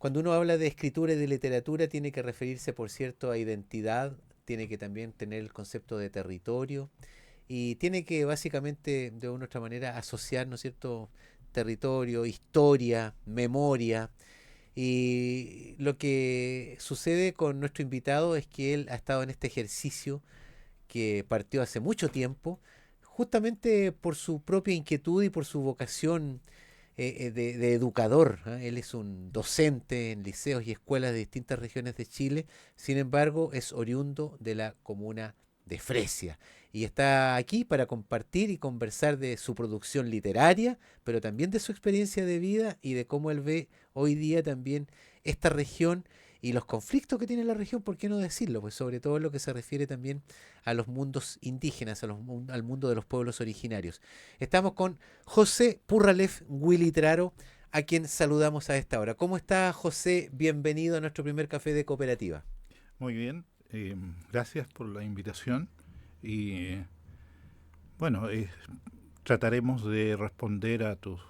Cuando uno habla de escritura y de literatura, tiene que referirse, por cierto, a identidad, tiene que también tener el concepto de territorio y tiene que básicamente, de una u otra manera, asociar, ¿no es cierto?, territorio, historia, memoria. Y lo que sucede con nuestro invitado es que él ha estado en este ejercicio que partió hace mucho tiempo, justamente por su propia inquietud y por su vocación de educador. ¿Eh? Él es un docente en liceos y escuelas de distintas regiones de Chile, sin embargo es oriundo de la comuna de Fresia y está aquí para compartir y conversar de su producción literaria, pero también de su experiencia de vida y de cómo él ve hoy día también esta región y los conflictos que tiene la región, ¿por qué no decirlo? Pues sobre todo en lo que se refiere también a los mundos indígenas, al mundo de los pueblos originarios. Estamos con José Purralef Huilitraro, a quien saludamos a esta hora. ¿Cómo está, José? Bienvenido a nuestro primer café de cooperativa. Muy bien, gracias por la invitación y bueno, trataremos de responder a tus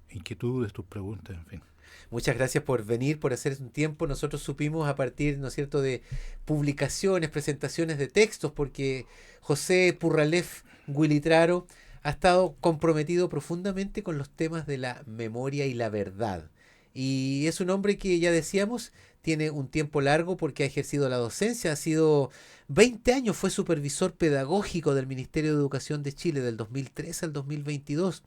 inquietudes, tus preguntas, en fin. Muchas gracias por venir, por hacer un tiempo. Nosotros supimos a partir, ¿no es cierto?, de publicaciones, presentaciones de textos, porque José Purralef Huilitraro ha estado comprometido profundamente con los temas de la memoria y la verdad. Y es un hombre que, ya decíamos, tiene un tiempo largo porque ha ejercido la docencia, ha sido 20 años, fue supervisor pedagógico del Ministerio de Educación de Chile del 2003 al 2022.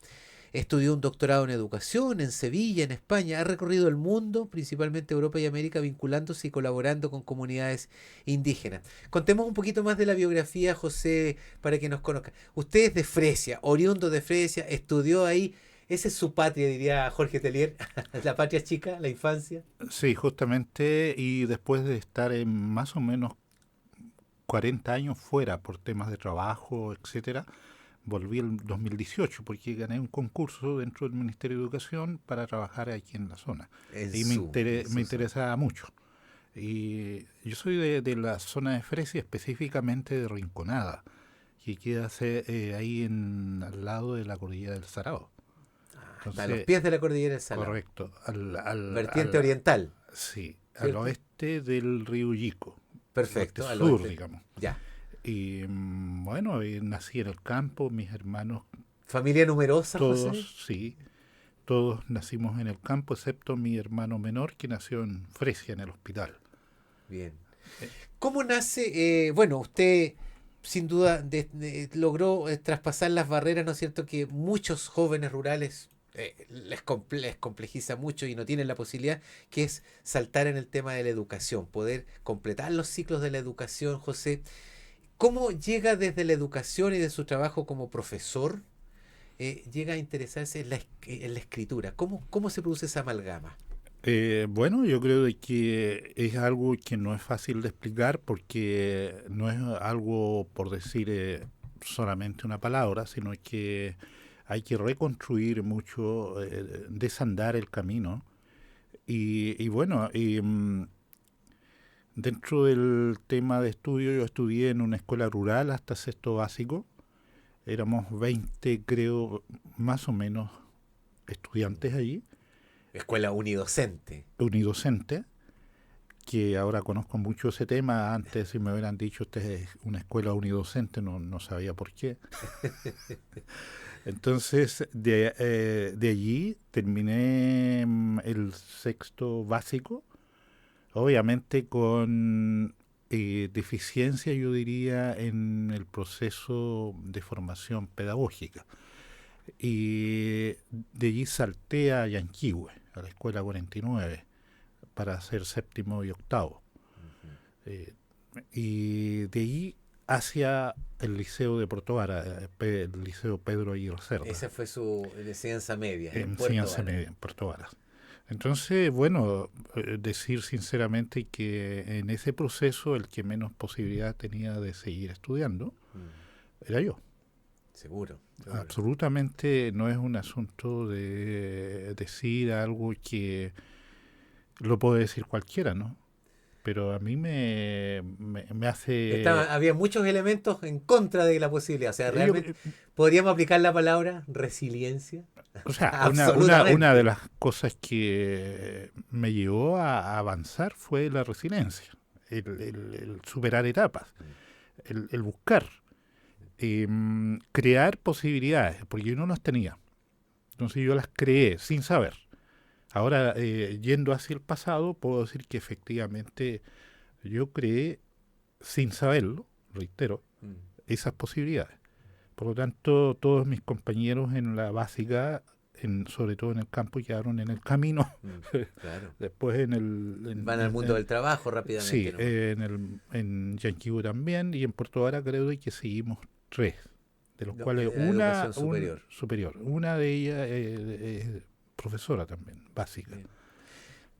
Estudió un doctorado en educación en Sevilla, en España. Ha recorrido el mundo, principalmente Europa y América, vinculándose y colaborando con comunidades indígenas. Contemos un poquito más de la biografía, José, para que nos conozca. Usted es de Fresia, oriundo de Fresia, estudió ahí. Esa es su patria, diría Jorge Telier. La patria chica, la infancia. Sí, justamente, y después de estar en más o menos 40 años fuera por temas de trabajo, etcétera, volví en 2018 porque gané un concurso dentro del Ministerio de Educación para trabajar aquí en la zona. Y En me su zona. interesaba mucho. Y yo soy de la zona de Fresia, específicamente de Rinconada, que queda ahí al lado de la cordillera del Sarao. Ah, está a los Entonces, pies de la cordillera del Salado. correcto, Vertiente oriental, sí, al ¿cierto? oeste del río Yico, el oeste Perfecto, al sur, oeste. digamos. Ya. Y bueno, nací en el campo, mis hermanos, ¿Familia numerosa, José? todos, sí, todos nacimos en el campo, excepto mi hermano menor que nació en Fresia, en el hospital. Bien. Eh, ¿Cómo nace? Bueno, usted sin duda logró traspasar las barreras, ¿no es cierto? Que muchos jóvenes rurales les complejiza mucho y no tienen la posibilidad, que es saltar en el tema de la educación, poder completar los ciclos de la educación, José. ¿Cómo llega desde la educación y de su trabajo como profesor, llega a interesarse en la escritura? ¿Cómo se produce esa amalgama? bueno, yo creo de que es algo que no es fácil de explicar porque no es algo, por decir solamente una palabra, sino que hay que reconstruir mucho, desandar el camino. Y bueno, dentro del tema de estudio, yo estudié en una escuela rural hasta sexto básico. Éramos 20, creo, más o menos, estudiantes allí, Escuela unidocente. unidocentes, que ahora conozco mucho ese tema. Antes, si me hubieran dicho, este es una escuela unidocente, no sabía por qué. Entonces, de allí terminé el sexto básico, obviamente con deficiencia, yo diría, en el proceso de formación pedagógica. Y de allí salté a Yanquihue, a la escuela 49, para hacer séptimo y octavo. Ujú. Eh, y de allí hacia el liceo de Puerto Vara, el liceo Pedro Aguirre Cerda, Esa fue su enseñanza media en Puerto enseñanza Vara. media en Puerto Varas. Entonces, bueno, decir sinceramente que en ese proceso el que menos posibilidad tenía de seguir estudiando Mm, era yo. seguro, seguro. Absolutamente no es un asunto de decir algo que lo puede decir cualquiera, ¿no? pero a mí me hace... Había muchos elementos en contra de la posibilidad. O sea, yo- realmente podríamos aplicar la palabra resiliencia. o sea, una de Absolutamente. las cosas que me llevó a avanzar fue la resiliencia, el superar etapas, el buscar, crear posibilidades, porque yo no las tenía. Entonces yo las creé sin saber. Ahora, yendo hacia el pasado, puedo decir que efectivamente yo creé sin saberlo, reitero, Mm, esas posibilidades. Por lo tanto, todos mis compañeros en la básica, sobre todo en el campo, quedaron en el camino. mm, claro. Después en Van al mundo del trabajo sí, rápidamente nomás. en Yanquihue también, y en Puerto Vara creo que seguimos tres, de los cuales La educación un superior. superior. Una de ellas es profesora también, básica. Bien.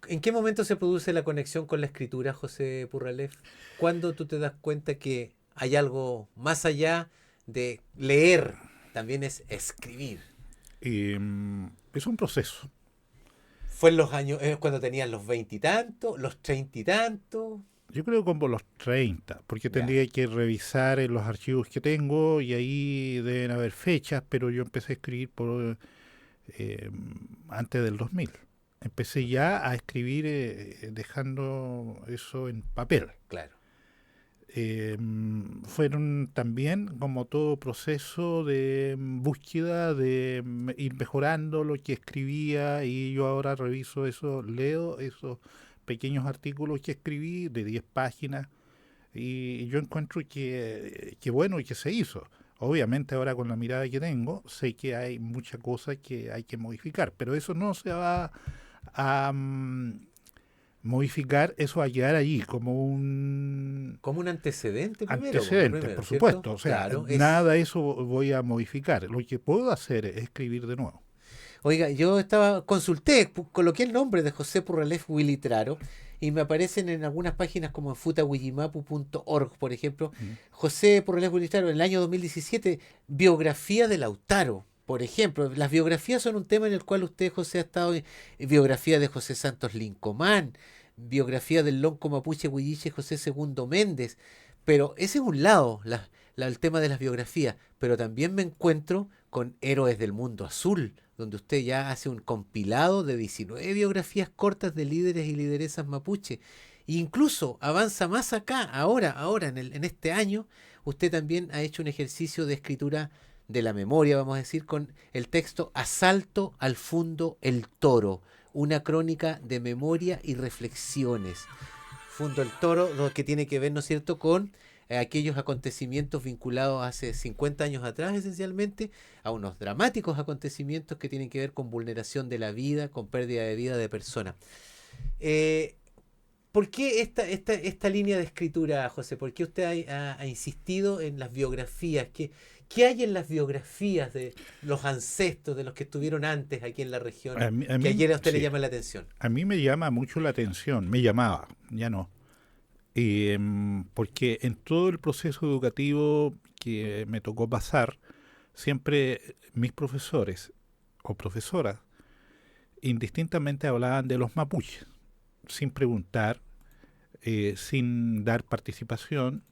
¿En qué momento se produce la conexión con la escritura, José Purralef? ¿Cuándo tú te das cuenta que hay algo más allá de leer? También es escribir. Es un proceso. ¿Fue en los años, cuando tenías los veintitantos, los treinta y tantos? Yo creo como los 30, porque Ya. tendría que revisar en los archivos que tengo y ahí deben haber fechas, pero yo empecé a escribir eh, antes del 2000. Empecé ya a escribir dejando eso en papel. Claro. Fueron también como todo proceso de búsqueda, de ir mejorando lo que escribía y yo ahora reviso eso, leo esos pequeños artículos que escribí de 10 páginas y yo encuentro que bueno y que se hizo. Obviamente ahora con la mirada que tengo sé que hay muchas cosas que hay que modificar, pero eso no se va a modificar, eso va a quedar allí como un Como un antecedente primero, pues, lo antecedentes, primero, por ¿cierto? supuesto. O sea, Claro, es... nada de eso voy a modificar. Lo que puedo hacer es escribir de nuevo. Oiga, consulté, coloqué el nombre de José Purralef Wilitraro y me aparecen en algunas páginas como en futawijimapu.org, por ejemplo, Mm. José Purralef Wilitraro, en el año 2017, biografía de Lautaro, por ejemplo. Las biografías son un tema en el cual usted, José, ha estado en biografía de José Santos Lincomán, biografía del lonco mapuche huilliche José Segundo Méndez, pero ese es un lado, el tema de las biografías, pero también me encuentro con Héroes del Mundo Azul, donde usted ya hace un compilado de 19 biografías cortas de líderes y lideresas mapuche. E incluso avanza más acá, ahora en este año, usted también ha hecho un ejercicio de escritura de la memoria, vamos a decir, con el texto Asalto al Fundo El Toro, una crónica de memoria y reflexiones. Fundo El Toro, lo que tiene que ver, ¿no es cierto?, con aquellos acontecimientos vinculados hace 50 años atrás, esencialmente, a unos dramáticos acontecimientos que tienen que ver con vulneración de la vida, con pérdida de vida de personas. Eh, ¿Por qué esta línea de escritura, José? ¿Por qué usted ha insistido en las biografías? ¿Qué hay en las biografías de los ancestros, de los que estuvieron antes aquí en la región, que ayer a usted le Sí, llama la atención? a mí me llama mucho la atención, me llamaba, ya no. Porque en todo el proceso educativo que me tocó pasar, siempre mis profesores o profesoras indistintamente hablaban de los mapuches, sin preguntar, sin dar participación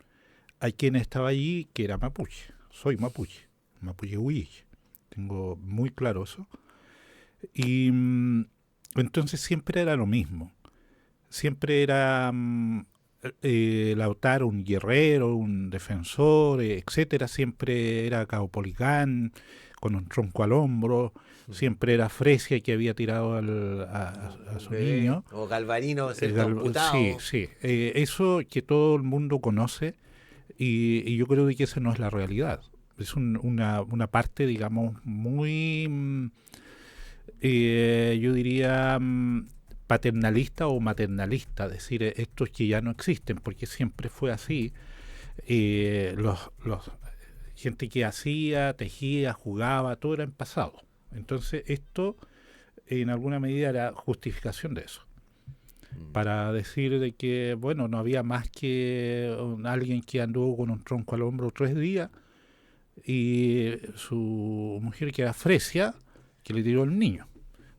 a quien estaba allí que era mapuche. Soy mapuche, mapuche huilliche. Tengo muy claro eso. Y entonces siempre era lo mismo. Siempre era Lautaro un guerrero, un defensor, etcétera. Siempre era Caupolicán con un tronco al hombro. Siempre era Fresia que había tirado a Un su bebé, niño. o Galvarino, ¿cierto? Sí, Amputado. sí. Eso que todo el mundo conoce y yo creo que esa no es la realidad. Es una parte, digamos, muy, yo diría, paternalista o maternalista, es decir, estos que ya no existen, porque siempre fue así. Los gente que hacía, tejía, jugaba, todo era en pasado. Entonces esto, en alguna medida, era justificación de eso para decir de que, bueno, no había más que alguien que anduvo con un tronco al hombro 3 días y su mujer que era Fresia, que le tiró el niño.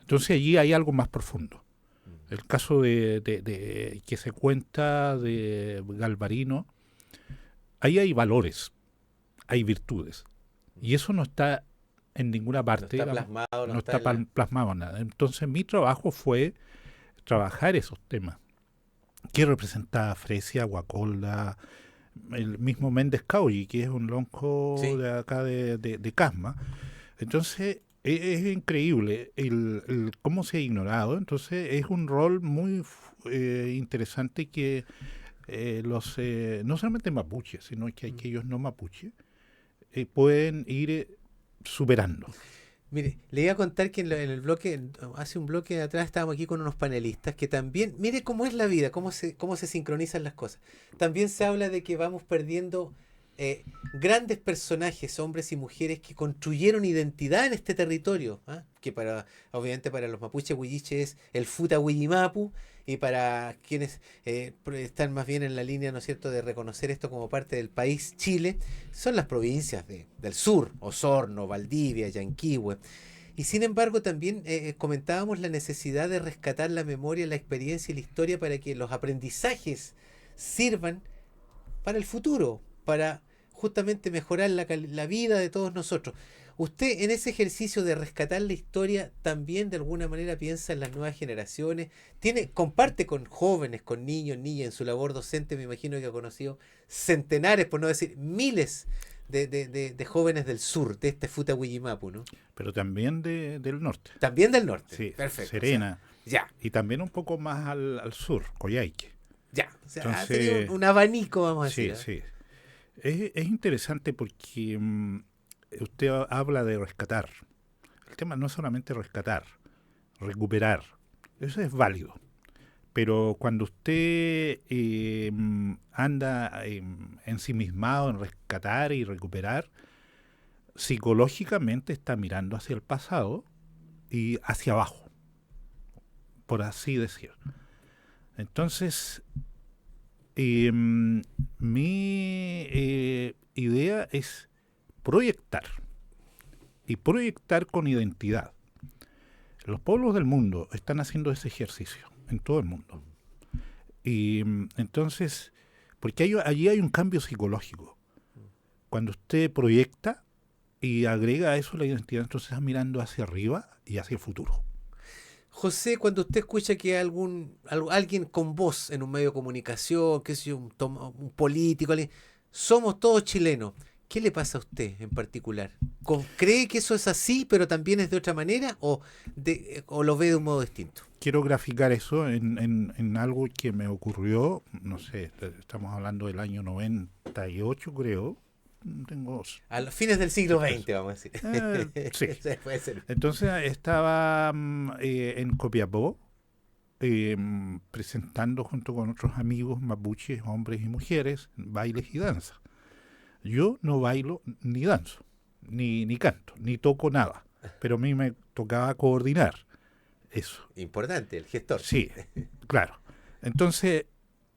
Entonces allí hay algo más profundo. El caso de que se cuenta de Galvarino, ahí hay valores, hay virtudes. Y eso no está en ninguna No parte, está digamos, plasmado, no no está está en la... plasmado en nada. Entonces mi trabajo fue trabajar esos temas. ¿Qué representaba Fresia, Guacolda, el mismo Méndez Cauji, que es un lonco Sí. de acá de Casma? Entonces es increíble cómo se ha ignorado. Entonces es un rol muy interesante que no solamente mapuches, sino que aquellos no mapuches pueden ir superando. Mire, le iba a contar que en el bloque, hace un bloque atrás estábamos aquí con unos panelistas que también, mire cómo es la vida, cómo se sincronizan las cosas. También se habla de que vamos perdiendo grandes personajes, hombres y mujeres que construyeron identidad en este territorio, ¿ah? Que obviamente para los mapuches huilliche es el Futa Huillimapu, y para quienes están más bien en la línea, ¿no es cierto?, de reconocer esto como parte del país Chile, son las provincias del sur, Osorno, Valdivia, Yanquihue. Y sin embargo también comentábamos la necesidad de rescatar la memoria, la experiencia y la historia para que los aprendizajes sirvan para el futuro, para justamente mejorar la vida de todos nosotros. Usted en ese ejercicio de rescatar la historia también de alguna manera piensa en las nuevas generaciones, comparte con jóvenes, con niños, niñas en su labor docente. Me imagino que ha conocido centenares, por no decir miles de jóvenes del sur, de este Futa Huillimapu, ¿no? Pero también del norte. También del norte, Sí, perfecto, o sea, Serena. ya, Y también un poco más al sur, Coyhaique. ya, o sea, ha tenido Entonces, un abanico, vamos a decir, sí, ¿eh? sí. Es interesante porque usted habla de rescatar. El tema no es solamente rescatar, recuperar. Eso es válido. Pero cuando usted anda ensimismado en rescatar y recuperar, psicológicamente está mirando hacia el pasado y hacia abajo, por así decir. Entonces, mi idea es proyectar, y proyectar con identidad. Los pueblos del mundo están haciendo ese ejercicio, en todo el mundo. Y entonces, porque allí hay un cambio psicológico. Cuando usted proyecta y agrega a eso la identidad, entonces está mirando hacia arriba y hacia el futuro. José, cuando usted escucha que alguien con voz en un medio de comunicación, qué sé yo, un político, somos todos chilenos, ¿qué le pasa a usted en particular? ¿Cree que eso es así, pero también es de otra manera, o lo ve de un modo distinto? Quiero graficar eso en algo que me ocurrió, no sé, estamos hablando del año 98, creo. Tengo... A los fines del siglo XX, vamos a decir. Sí. Puede ser. Entonces estaba en Copiapó presentando junto con otros amigos mapuches, hombres y mujeres, bailes y danza. Yo no bailo ni danzo, ni canto, ni toco nada, pero a mí me tocaba coordinar eso. Importante, el gestor. Sí, claro. Entonces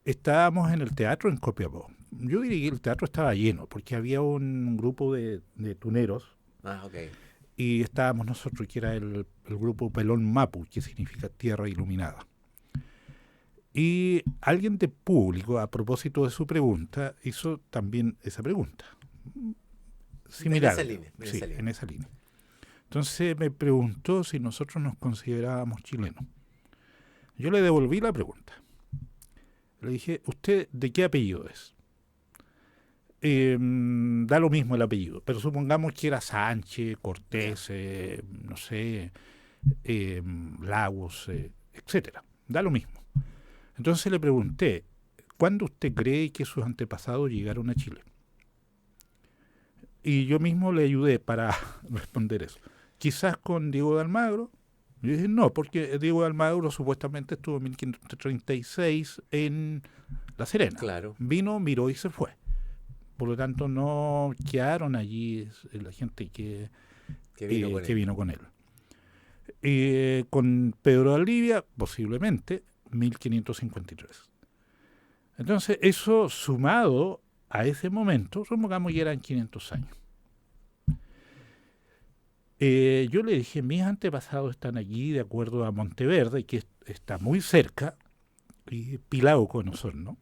estábamos en el teatro en Copiapó. Yo diría que el teatro estaba lleno, porque había un grupo de tuneros. Ah, ok. Y estábamos nosotros, que era el grupo Pelón Mapu, que significa tierra iluminada. Y alguien de público, a propósito de su pregunta, hizo también esa pregunta. Similar. En esa línea. Entonces me preguntó si nosotros nos considerábamos chilenos. Yo le devolví la pregunta. Le dije, ¿usted de qué apellido es? Da lo mismo el apellido, pero supongamos que era Sánchez, Cortés, no sé, Lagos, etcétera. Da lo mismo. Entonces le pregunté, ¿cuándo usted cree que sus antepasados llegaron a Chile? Y yo mismo le ayudé para responder eso. Quizás con Diego de Almagro. Yo dije, no, porque Diego de Almagro supuestamente estuvo en 1536 en La Serena. Claro. Vino, miró y se fue. Por lo tanto, no quedaron allí la gente que vino con él. Con Pedro de Valdivia, posiblemente, 1553. Entonces, eso sumado a ese momento, supongamos que eran 500 años. Yo le dije, mis antepasados están allí de acuerdo a Monteverde, que está muy cerca, y Pilauco en Osorno,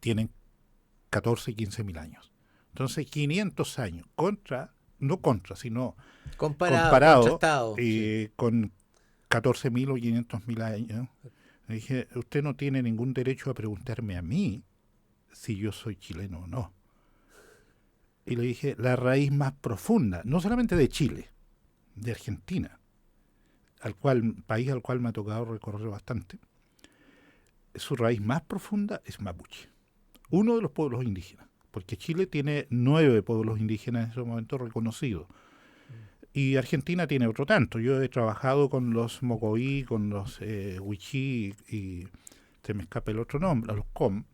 tienen 14, 15 mil años. Entonces, 500 años no contra, sino Comparado, comparado contrastado, sí. con 14 mil o 500 mil años. Le dije, usted no tiene ningún derecho a preguntarme a mí si yo soy chileno o no. Y le dije, la raíz más profunda, no solamente de Chile, de Argentina, país al cual me ha tocado recorrer bastante, su raíz más profunda es mapuche, uno de los pueblos indígenas, porque Chile tiene 9 pueblos indígenas en ese momento reconocidos. Y Argentina tiene otro tanto. Yo he trabajado con los Mocoví, con los Huichí y se me escapa el otro nombre, los Com,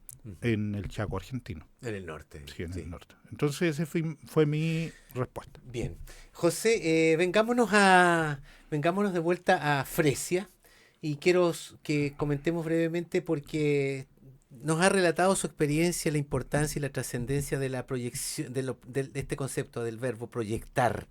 en el Chaco argentino. En el norte. Sí, en Sí. el norte. Entonces ese fue mi respuesta. Bien. José, vengámonos de vuelta a Fresia y quiero que comentemos brevemente porque nos ha relatado su experiencia, la importancia y la trascendencia de la proyección, de este concepto del verbo proyectar,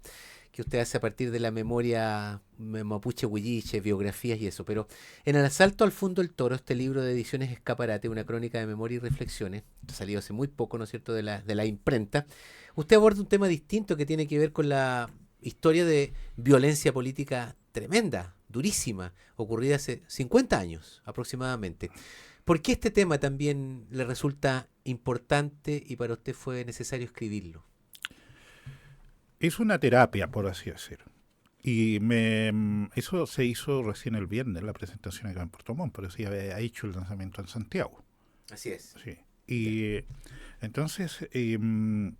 que usted hace a partir de la memoria mapuche huilliche, biografías y eso. Pero en El asalto al fondo del toro, este libro de ediciones Escaparate, una crónica de memoria y reflexiones, salió hace muy poco, ¿no es cierto?, de la imprenta, usted aborda un tema distinto que tiene que ver con la historia de violencia política tremenda, durísima, ocurrida hace 50 años aproximadamente. ¿Por qué este tema también le resulta importante y para usted fue necesario escribirlo? Es una terapia, por así decirlo. Y eso se hizo recién el viernes, la presentación acá en Puerto Montt, pero sí había hecho el lanzamiento en Santiago. Así es. Sí. Y entonces, un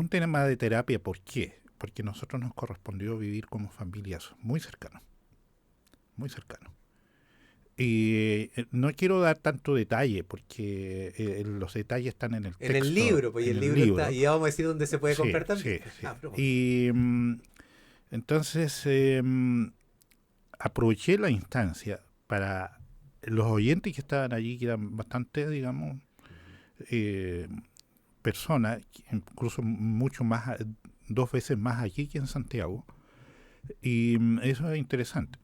tema de terapia, ¿por qué? Porque a nosotros nos correspondió vivir como familias muy cercanos, muy cercanos. Y no quiero dar tanto detalle, porque los detalles están en el En el texto, libro, pues y en el el libro está, libro. y ya vamos a decir dónde se puede Sí, comprar también. sí, sí. Ah, pero Y entonces aproveché la instancia para los oyentes que estaban allí, que eran bastante, digamos, eh, personas, incluso mucho más, 2 veces más aquí que en Santiago, y eso es interesante.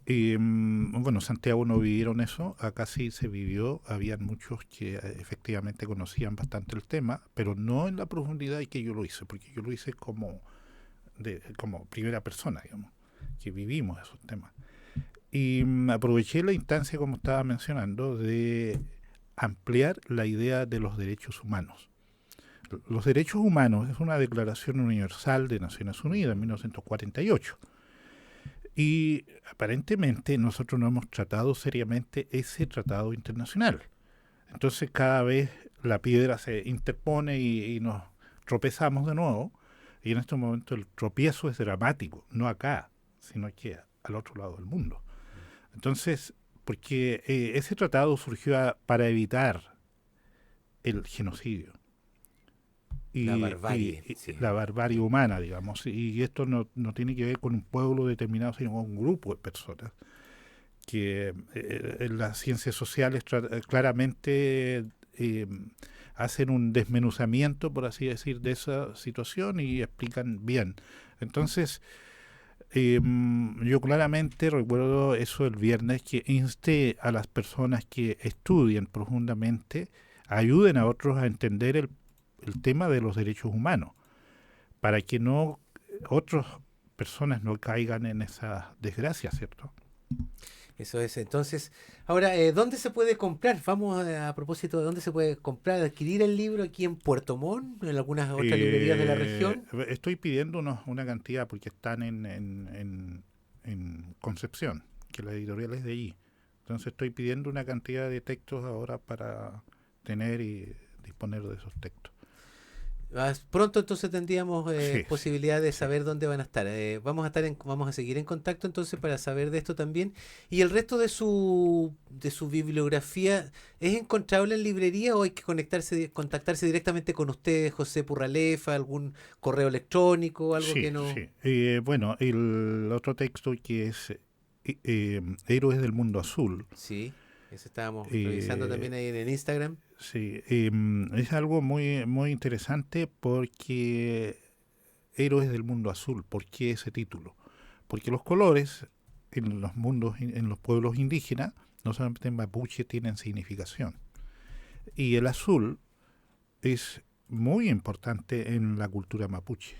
Y, bueno, Santiago no vivieron eso, acá sí se vivió, habían muchos que efectivamente conocían bastante el tema, pero no en la profundidad que yo lo hice, porque yo lo hice como primera persona, digamos, que vivimos esos temas. Y aproveché la instancia, como estaba mencionando, de ampliar la idea de los derechos humanos. Los derechos humanos es una declaración universal de Naciones Unidas en 1948. Y aparentemente nosotros no hemos tratado seriamente ese tratado internacional. Entonces cada vez la piedra se interpone y nos tropezamos de nuevo. Y en este momento el tropiezo es dramático, no acá, sino que al otro lado del mundo. Entonces, porque ese tratado surgió para evitar el genocidio la barbarie, y sí. la barbarie humana, digamos. Y esto no tiene que ver con un pueblo determinado, sino con un grupo de personas que en las ciencias sociales claramente hacen un desmenuzamiento, por así decir, de esa situación y explican bien. Entonces, yo claramente recuerdo eso el viernes, que insté a las personas que estudien profundamente, ayuden a otros a entender el tema de los derechos humanos, para que no otras personas no caigan en esa desgracia, ¿cierto? Eso es. Entonces, ahora, ¿dónde se puede comprar? Vamos a propósito de dónde se puede comprar, adquirir el libro aquí en Puerto Montt, en algunas otras librerías de la región. Estoy pidiendo una cantidad porque están en Concepción, que la editorial es de allí. Entonces estoy pidiendo una cantidad de textos ahora para tener y disponer de esos textos. Pronto entonces tendríamos Sí, sí, posibilidad de sí. saber dónde van a estar. Vamos a seguir en contacto entonces para saber de esto también. Y el resto de su bibliografía, ¿es encontrable en librería o hay que contactarse directamente con usted, José Purralefa, algún correo electrónico, algo que Sí, no? sí. Bueno, el otro texto que es Héroes del Mundo Azul. Sí, eso estábamos revisando eh, también ahí en el Instagram. sí, es algo muy, muy interesante porque Héroes del Mundo Azul. ¿Por qué ese título? Porque los colores en los pueblos indígenas, no solamente en mapuche, tienen significación. Y el azul es muy importante en la cultura mapuche.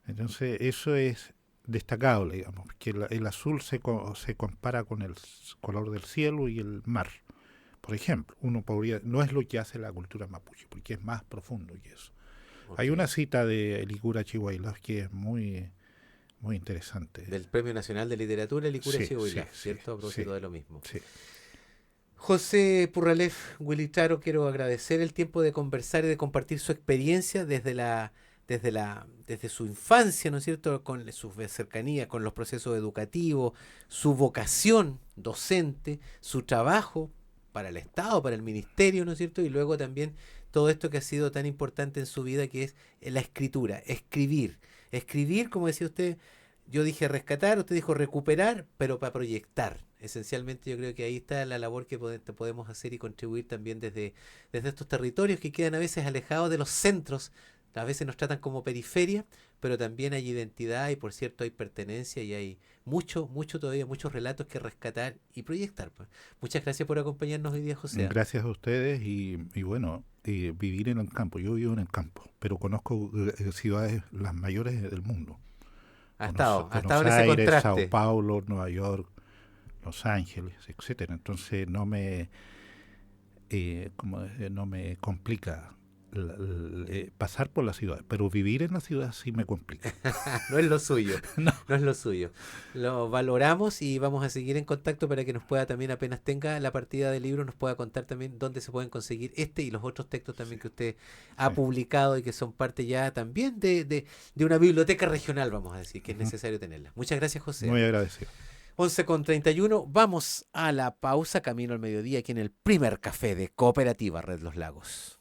Entonces, eso es destacable, digamos, que el azul se compara con el color del cielo y el mar. Por ejemplo, no es lo que hace la cultura mapuche, porque es más profundo que eso. Ok. Hay una cita de Licura Chihuahua que es muy, muy interesante. Del Premio Nacional de Literatura Licura Sí, Chihuahua, sí, ¿cierto? A propósito sí, de lo mismo. sí. José Purralef, Willy Charo, quiero agradecer el tiempo de conversar y de compartir su experiencia desde su infancia, ¿no es cierto?, con su cercanía con los procesos educativos, su vocación docente, su trabajo para el Estado, para el Ministerio, ¿no es cierto?, y luego también todo esto que ha sido tan importante en su vida, que es la escritura, escribir. Escribir, como decía usted, yo dije rescatar, usted dijo recuperar, pero para proyectar. Esencialmente yo creo que ahí está la labor que podemos hacer y contribuir también desde estos territorios que quedan a veces alejados de los centros. A veces nos tratan como periferia, pero también hay identidad y por cierto hay pertenencia y hay todavía muchos relatos que rescatar y proyectar, pues. Muchas gracias por acompañarnos hoy día, José. Gracias a ustedes y bueno, vivir en el campo. Yo vivo en el campo, pero conozco ciudades las mayores del mundo. Ha estado Buenos en ese Aires, Sao contraste. Paulo, Nueva York, Los Ángeles, etcétera. Entonces no me complica pasar por la ciudad, pero vivir en la ciudad sí me complica. No es lo suyo, No. no es lo suyo. Lo valoramos y vamos a seguir en contacto para que nos pueda también, apenas tenga la partida de libros, nos pueda contar también dónde se pueden conseguir este y los otros textos también que usted ha Sí. publicado y que son parte ya también de una biblioteca regional, vamos a decir, que es Ujú. necesario tenerla. Muchas gracias, José. Muy agradecido. 11:31, vamos a la pausa, camino al mediodía, aquí en el primer café de Cooperativa Red Los Lagos.